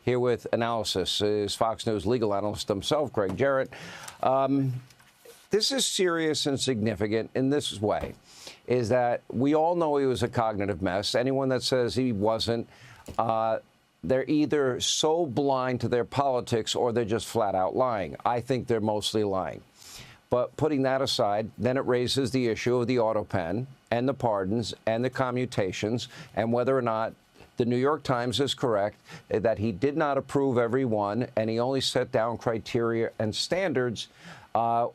here with analysis is Fox News legal analyst himself, Gregg Jarrett. This is serious and significant in this way, is that we all know he was a cognitive mess. Anyone that says he wasn't, they're either so blind to their politics or they're just flat out lying. I think they're mostly lying. But putting that aside, then it raises the issue of the autopen and the pardons and the commutations and whether or not the New York Times is correct that he did not approve every one and he only set down criteria and standards,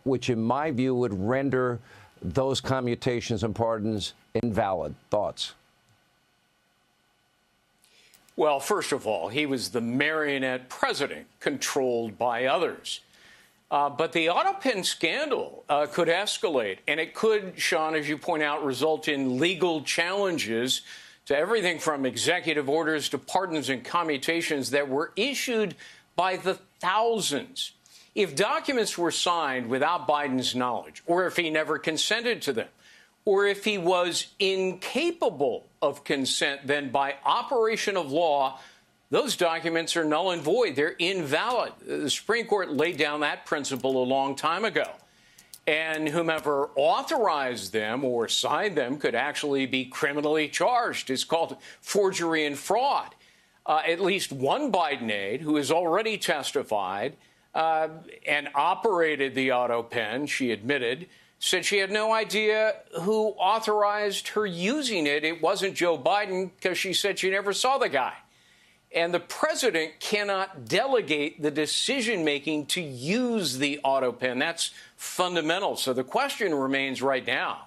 which in my view would render those commutations and pardons invalid. Thoughts? Well, first of all, he was the marionette president controlled by others. But the autopen scandal could escalate, and it could, Sean, as you point out, result in legal challenges to everything from executive orders to pardons and commutations that were issued by the thousands. If documents were signed without Biden's knowledge, or if he never consented to them, or if he was incapable of consent, then by operation of law, those documents are null and void. They're invalid. The Supreme Court laid down that principle a long time ago. And whomever authorized them or signed them could actually be criminally charged. It's called forgery and fraud. At least one Biden aide who has already testified and operated the autopen, she admitted, said she had no idea who authorized her using it. It wasn't Joe Biden because she said she never saw the guy. And the president cannot delegate the decision-making to use the autopen. That's fundamental. So the question remains right now,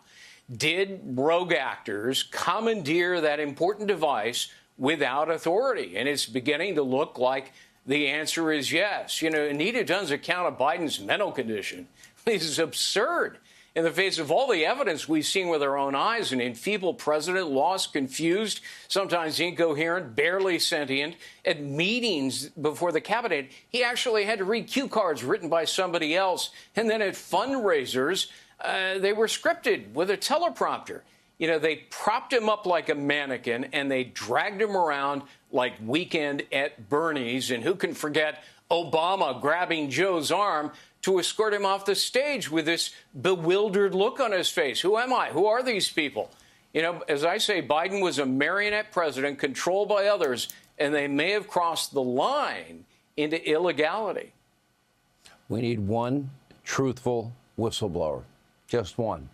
did rogue actors commandeer that important device without authority? And it's beginning to look like the answer is yes. You know, Anita Dunn's account of Biden's mental condition is absurd in the face of all the evidence we've seen with our own eyes. An enfeebled president, lost, confused, sometimes incoherent, barely sentient. At meetings before the cabinet, he actually had to read cue cards written by somebody else. And then at fundraisers, they were scripted with a teleprompter. You know, they propped him up like a mannequin and they dragged him around like Weekend at Bernie's. And who can forget Obama grabbing Joe's arm to escort him off the stage with this bewildered look on his face? Who am I? Who are these people? You know, as I say, Biden was a marionette president controlled by others, and they may have crossed the line into illegality. We need one truthful whistleblower, just one,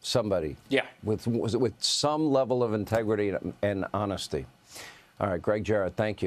somebody, with some level of integrity and honesty. All right, Gregg Jarrett, thank you.